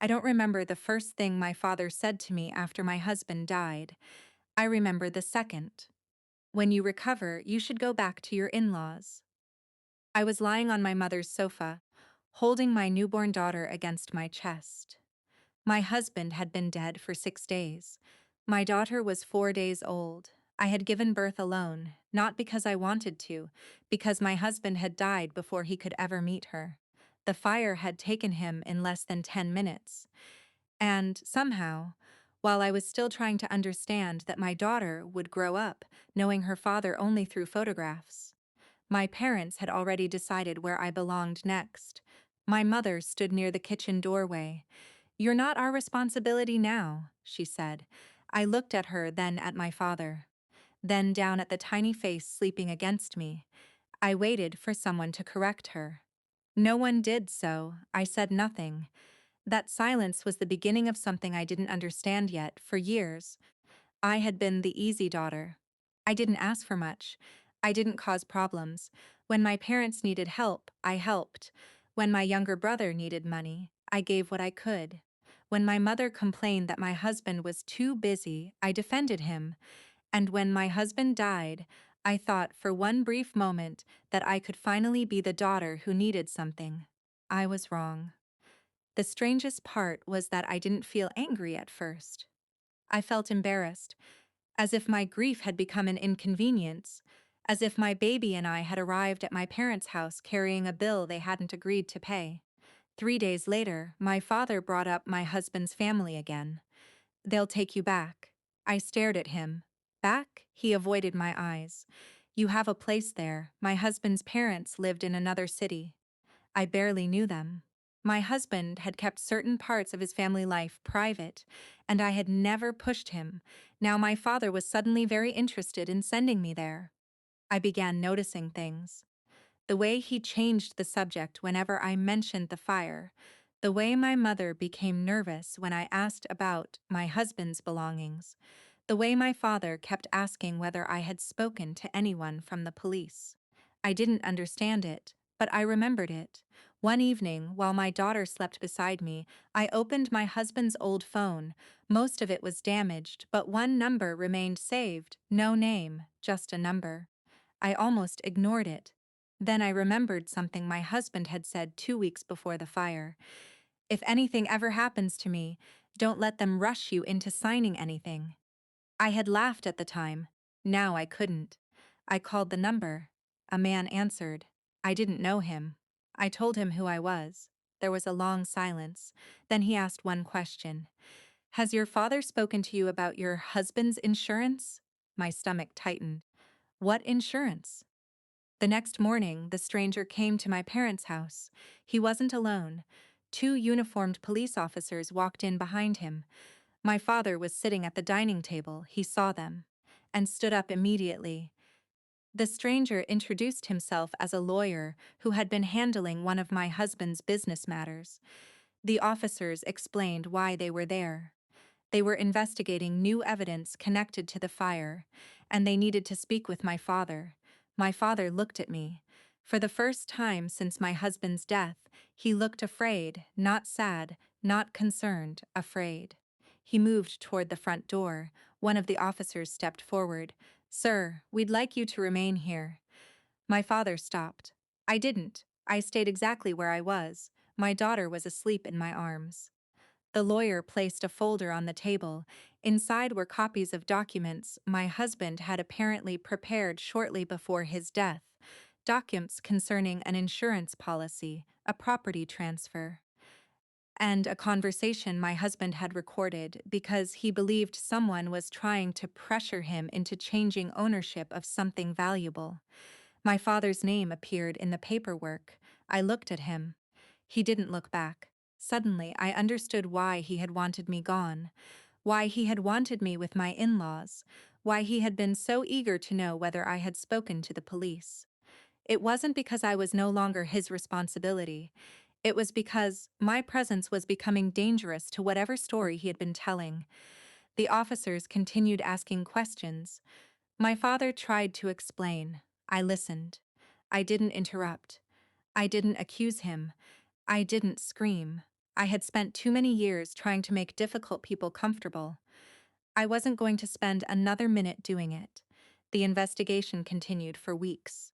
I don't remember the first thing my father said to me after my husband died. I remember the second. When you recover, you should go back to your in-laws. I was lying on my mother's sofa, holding my newborn daughter against my chest. My husband had been dead for 6 days. My daughter was 4 days old. I had given birth alone, not because I wanted to, because my husband had died before he could ever meet her. The fire had taken him in less than 10 minutes. And somehow, while I was still trying to understand that my daughter would grow up knowing her father only through photographs, my parents had already decided where I belonged next. My mother stood near the kitchen doorway. "You're not our responsibility now," she said. I looked at her, then at my father, then down at the tiny face sleeping against me. I waited for someone to correct her. No one did so. I said nothing. That silence was the beginning of something I didn't understand yet. For years, I had been the easy daughter. I didn't ask for much. I didn't cause problems. When my parents needed help, I helped. When my younger brother needed money, I gave what I could. When my mother complained that my husband was too busy, I defended him. And when my husband died, I thought for one brief moment that I could finally be the daughter who needed something. I was wrong. The strangest part was that I didn't feel angry at first. I felt embarrassed, as if my grief had become an inconvenience, as if my baby and I had arrived at my parents' house carrying a bill they hadn't agreed to pay. 3 days later, my father brought up my husband's family again. "They'll take you back." I stared at him. "Back?" He avoided my eyes. "You have a place there. My husband's parents lived in another city." I barely knew them. My husband had kept certain parts of his family life private, and I had never pushed him. Now my father was suddenly very interested in sending me there. I began noticing things. The way he changed the subject whenever I mentioned the fire, the way my mother became nervous when I asked about my husband's belongings, the way my father kept asking whether I had spoken to anyone from the police. I didn't understand it, but I remembered it. One evening, while my daughter slept beside me, I opened my husband's old phone. Most of it was damaged, but one number remained saved. No name, just a number. I almost ignored it. Then I remembered something my husband had said 2 weeks before the fire. "If anything ever happens to me, don't let them rush you into signing anything." I had laughed at the time. Now I couldn't. I called the number. A man answered. I didn't know him. I told him who I was. There was a long silence. Then he asked one question. "Has your father spoken to you about your husband's insurance?" My stomach tightened. "What insurance?" The next morning, the stranger came to my parents' house. He wasn't alone. 2 uniformed police officers walked in behind him. My father was sitting at the dining table. He saw them and stood up immediately. The stranger introduced himself as a lawyer who had been handling one of my husband's business matters. The officers explained why they were there. They were investigating new evidence connected to the fire, and they needed to speak with my father. My father looked at me. For the first time since my husband's death, he looked afraid, not sad, not concerned, afraid. He moved toward the front door. One of the officers stepped forward. "Sir, we'd like you to remain here." My father stopped. I didn't. I stayed exactly where I was. My daughter was asleep in my arms. The lawyer placed a folder on the table. Inside were copies of documents my husband had apparently prepared shortly before his death. Documents concerning an insurance policy, a property transfer, and a conversation my husband had recorded because he believed someone was trying to pressure him into changing ownership of something valuable. My father's name appeared in the paperwork. I looked at him. He didn't look back. Suddenly, I understood why he had wanted me gone, why he had wanted me with my in-laws, why he had been so eager to know whether I had spoken to the police. It wasn't because I was no longer his responsibility. It was because my presence was becoming dangerous to whatever story he had been telling. The officers continued asking questions. My father tried to explain. I listened. I didn't interrupt. I didn't accuse him. I didn't scream. I had spent too many years trying to make difficult people comfortable. I wasn't going to spend another minute doing it. The investigation continued for weeks.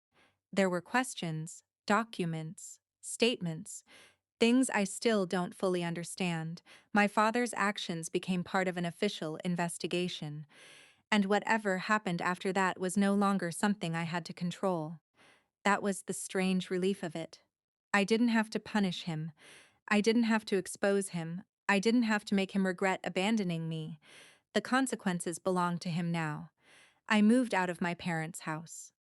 There were questions, documents, statements, things I still don't fully understand. My father's actions became part of an official investigation, and whatever happened after that was no longer something I had to control. That was the strange relief of it. I didn't have to punish him. I didn't have to expose him. I didn't have to make him regret abandoning me. The consequences belonged to him now. I moved out of my parents' house.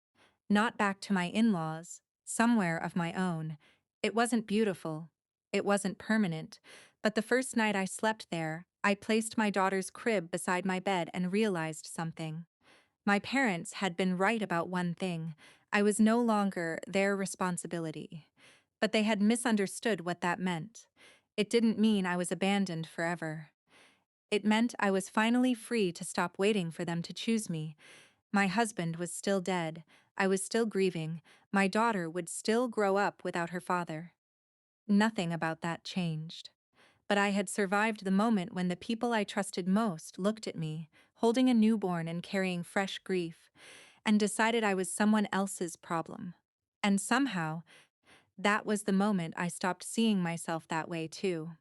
Not back to my in-laws, somewhere of my own. It wasn't beautiful. It wasn't permanent. But the first night I slept there, I placed my daughter's crib beside my bed and realized something. My parents had been right about one thing. I was no longer their responsibility. But they had misunderstood what that meant. It didn't mean I was abandoned forever. It meant I was finally free to stop waiting for them to choose me. My husband was still dead. I was still grieving. My daughter would still grow up without her father. Nothing about that changed. But I had survived the moment when the people I trusted most looked at me, holding a newborn and carrying fresh grief, and decided I was someone else's problem. And somehow, that was the moment I stopped seeing myself that way too.